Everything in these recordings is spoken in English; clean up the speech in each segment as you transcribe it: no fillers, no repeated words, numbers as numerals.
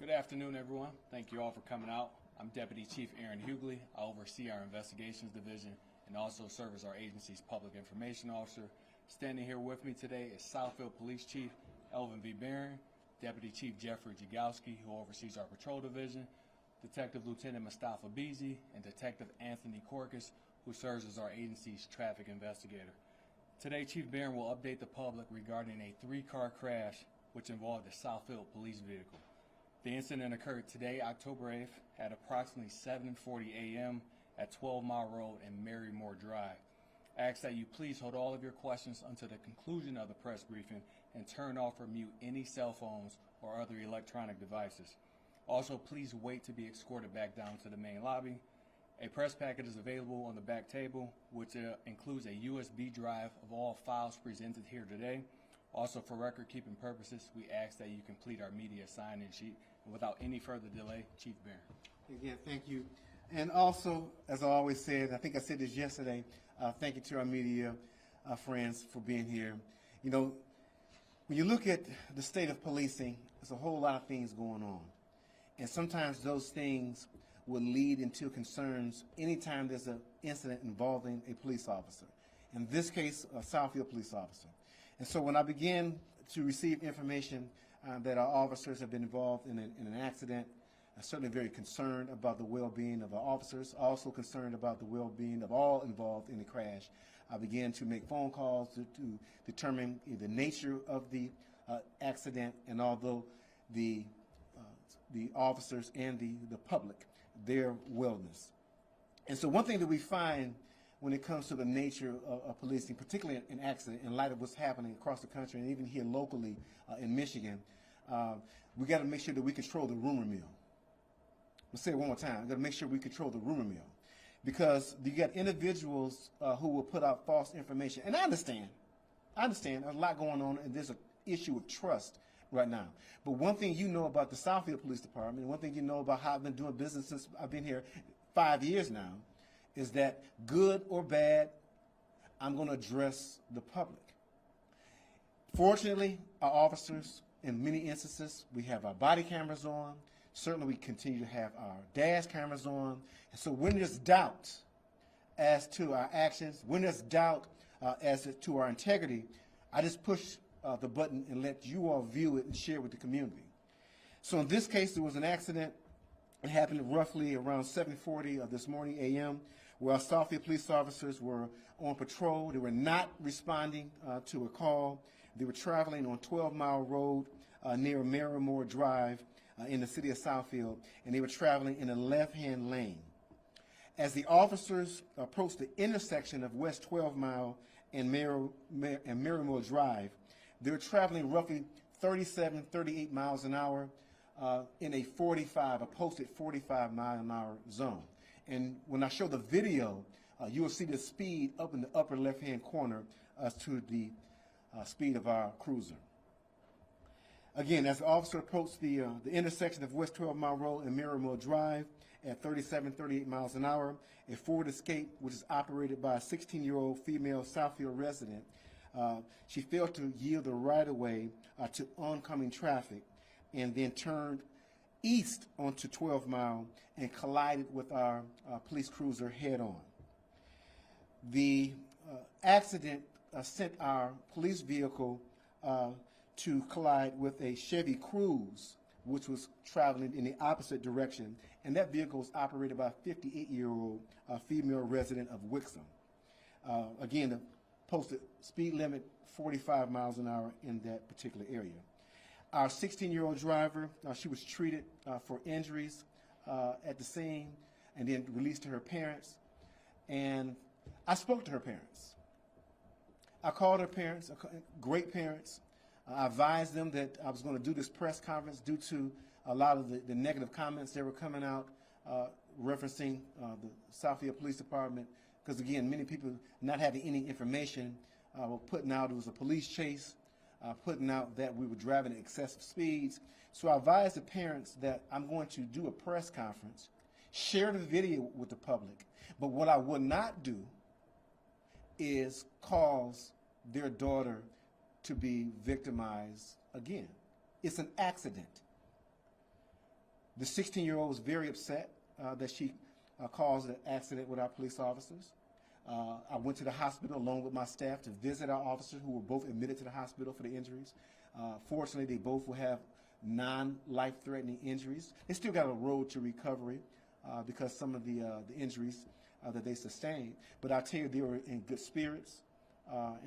Good afternoon, everyone. Thank you all for coming out. I'm Deputy Chief Aaron Hughley. I oversee our investigations division and also serve as our agency's public information officer. Standing here with me today is Southfield Police Chief Elvin V. Barron, Deputy Chief Jeffrey Jagowski, who oversees our patrol division, Detective Lieutenant Mustafa Beasy, and Detective Anthony Corcus, who serves as our agency's traffic investigator. Today, Chief Barron will update the public regarding a three-car crash which involved a Southfield police vehicle. The incident occurred today, October 8th, at approximately 7:40 a.m. at 12 Mile Road and Marymore Drive. I ask that you please hold all of your questions until the conclusion of the press briefing and turn off or mute any cell phones or other electronic devices. Also, please wait to be escorted back down to the main lobby. A press packet is available on the back table, which includes a USB drive of all files presented here today. Also, for record-keeping purposes, we ask that you complete our media sign-in sheet. And without any further delay, Chief Barron. Again, thank you. And also, as I always said, I think I said this yesterday, thank you to our media friends for being here. You know, when you look at the state of policing, there's a whole lot of things going on. And sometimes those things will lead into concerns anytime there's an incident involving a police officer. In this case, a Southfield police officer. And so when I began to receive information that our officers have been involved in an accident, I'm certainly very concerned about the well-being of our officers, also concerned about the well-being of all involved in the crash. I began to make phone calls to determine the nature of the accident, and although the officers and the public, their wellness. And so one thing that we find when it comes to the nature of policing, particularly in accident, in light of what's happening across the country and even here locally in Michigan, we got to make sure that we control the rumor mill. Let's say it one more time. We got to make sure we control the rumor mill, because you got individuals who will put out false information. And I understand there's a lot going on, and there's an issue of trust right now. But one thing you know about the Southfield Police Department, and one thing you know about how I've been doing business since I've been here 5 years now, is that good or bad, I'm going to address the public. Fortunately, our officers, in many instances, we have our body cameras on. Certainly, we continue to have our dash cameras on. And so when there's doubt as to our actions, when there's doubt as to our integrity, I just push the button and let you all view it and share with the community. So in this case, there was an accident. It happened roughly around 7:40 this morning a.m., where our Southfield police officers were on patrol. They were not responding to a call. They were traveling on 12 Mile Road near Marymore Drive in the city of Southfield, and they were traveling in a left-hand lane. As the officers approached the intersection of West 12 Mile and Marymore Drive, they were traveling roughly 38 miles an hour in a posted 45-mile-an-hour zone. And when I show the video, you will see the speed up in the upper left-hand corner as to the speed of our cruiser. Again, as the officer approached the intersection of West 12 Mile Road and Marymore Drive at 38 miles an hour, a Ford Escape, which is operated by a 16-year-old female Southfield resident, she failed to yield the right-of-way to oncoming traffic and then turned east onto 12 Mile and collided with our police cruiser head-on. The accident sent our police vehicle to collide with a Chevy Cruze, which was traveling in the opposite direction, and that vehicle was operated by a 58-year-old female resident of Wixom. Again, the posted speed limit 45 miles an hour in that particular area. Our 16-year-old driver, she was treated for injuries at the scene and then released to her parents. And I spoke to her parents. I called her parents, great parents. I advised them that I was going to do this press conference due to a lot of the negative comments that were coming out referencing the Southfield Police Department. Because again, many people not having any information were putting out it was a police chase, putting out that we were driving at excessive speeds. So I advised the parents that I'm going to do a press conference, share the video with the public, but what I would not do is cause their daughter to be victimized again. It's an accident. The 16-year-old was very upset that she caused an accident with our police officers. I went to the hospital along with my staff to visit our officers who were both admitted to the hospital for the injuries. Fortunately, they both will have non-life-threatening injuries. They still got a road to recovery because some of the injuries that they sustained. But I tell you, they were in good spirits,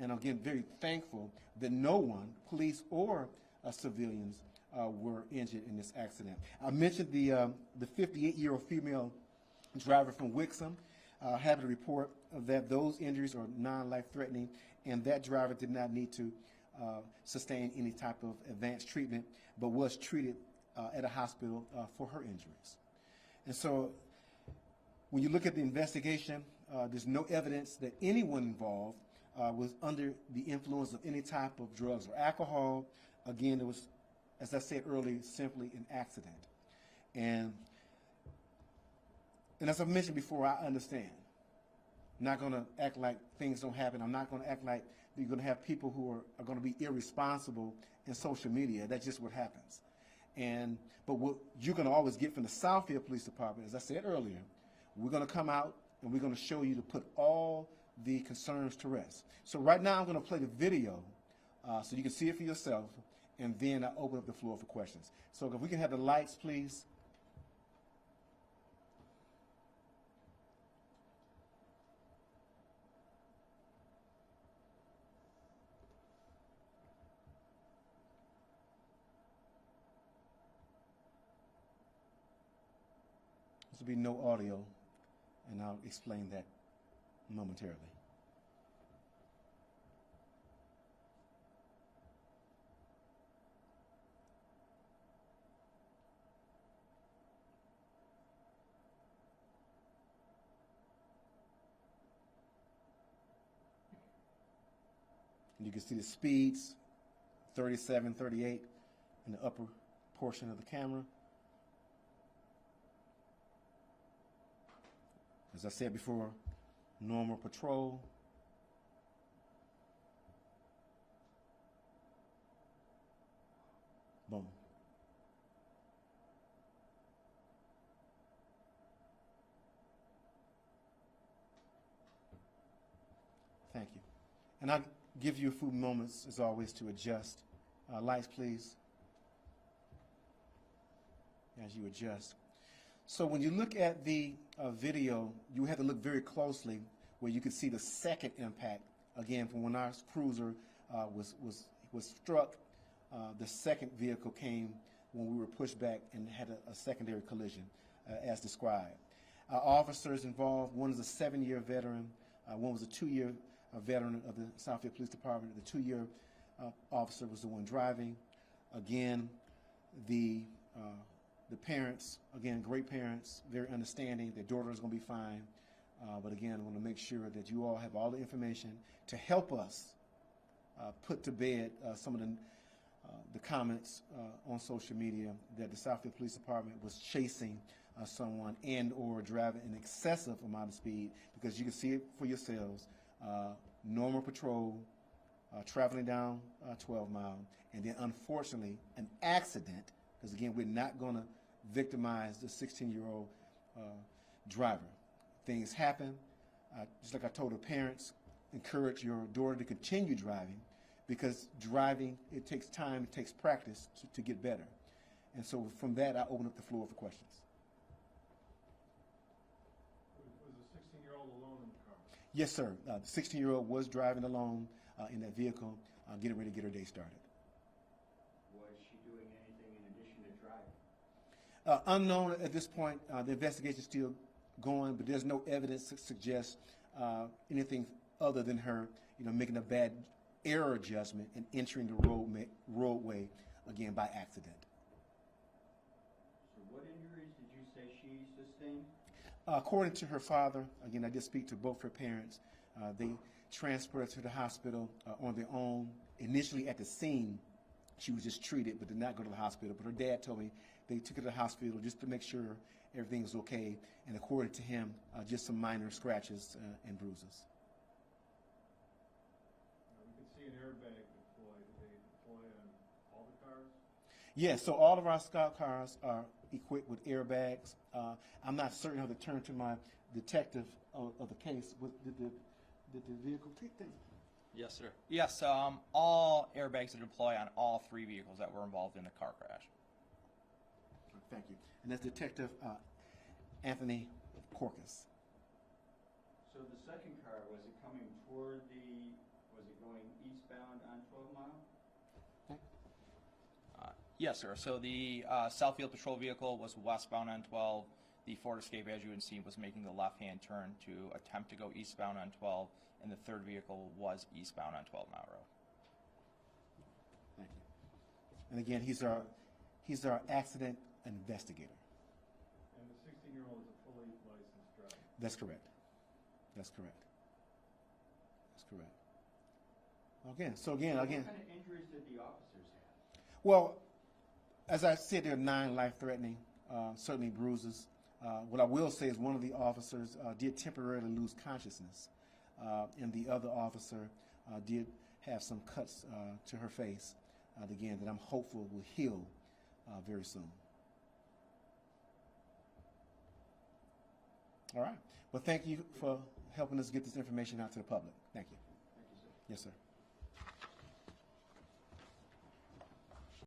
and again, very thankful that no one, police or civilians, were injured in this accident. I mentioned the 58-year-old female driver from Wixom. Happy to report that those injuries are non-life-threatening, and that driver did not need to sustain any type of advanced treatment, but was treated at a hospital for her injuries. And so when you look at the investigation, there's no evidence that anyone involved was under the influence of any type of drugs or alcohol. Again, it was, as I said earlier, simply an accident. And as I've mentioned before, I understand. I'm not going to act like things don't happen. I'm not going to act like you're going to have people who are going to be irresponsible in social media. That's just what happens. But what you're going to always get from the Southfield Police Department, as I said earlier, we're going to come out and we're going to show you to put all the concerns to rest. So right now I'm going to play the video so you can see it for yourself, and then I open up the floor for questions. So if we can have the lights, please. This will be no audio, and I'll explain that momentarily. And you can see the speeds, 37, 38 in the upper portion of the camera. As I said before, normal patrol. Boom. Thank you. And I'll give you a few moments, as always, to adjust. Lights, please. As you adjust. So when you look at the video, you have to look very closely where you can see the second impact. Again, from when our cruiser was struck, the second vehicle came when we were pushed back and had a secondary collision, as described. Our officers involved, one is a 7-year veteran, one was a 2-year veteran of the Southfield Police Department. The 2-year officer was the one driving. Again, the parents, again, great parents, very understanding. Their daughter is going to be fine. But again, I want to make sure that you all have all the information to help us put to bed some of the comments on social media that the Southfield Police Department was chasing someone and or driving an excessive amount of speed, because you can see it for yourselves. Normal patrol, traveling down 12 Mile, and then unfortunately an accident, because again, we're not going to victimize the 16-year-old driver. Things happen. Just like I told the parents, encourage your daughter to continue driving, because driving, it takes time, it takes practice to get better. And so from that, I open up the floor for questions. Was the 16-year-old alone in the car? Yes, sir. The 16-year-old was driving alone in that vehicle, getting ready to get her day started. Was she doing anything in addition to driving? Unknown at this point. The investigation is still going, but there's no evidence to suggest anything other than her, making a bad error judgment and entering the roadway again by accident. So what injuries did you say she sustained? According to her father, again, I did speak to both her parents. They transferred her to the hospital on their own. Initially at the scene, she was just treated, but did not go to the hospital. But her dad told me they took her to the hospital just to make sure everything was okay. And according to him, just some minor scratches and bruises. We could see an airbag deploy. Did they deploy on all the cars? Yes, so all of our scout cars are equipped with airbags. I'm not certain how to turn to my detective of the case. Did the vehicle take things? Yes, sir. Yes, all airbags are deployed on all 3 vehicles that were involved in the car crash. Thank you. And that's Detective Anthony Corcus. So the second car, was it coming toward was it going eastbound on 12 Mile? Yes, sir. So the Southfield patrol vehicle was westbound on 12. The Ford Escape, as you would see, was making the left-hand turn to attempt to go eastbound on 12, and the third vehicle was eastbound on 12 Mile Road. Thank you. And again, he's our accident investigator. And the 16-year-old is a fully licensed driver. That's correct. That's correct. That's correct. Again, What kind of injuries did the officers have? well, as I said, there are 9 life-threatening, certainly bruises. What I will say is one of the officers did temporarily lose consciousness, and the other officer did have some cuts to her face, again, that I'm hopeful will heal very soon. All right. Well, thank you for helping us get this information out to the public. Thank you. Thank you, sir. Yes, sir.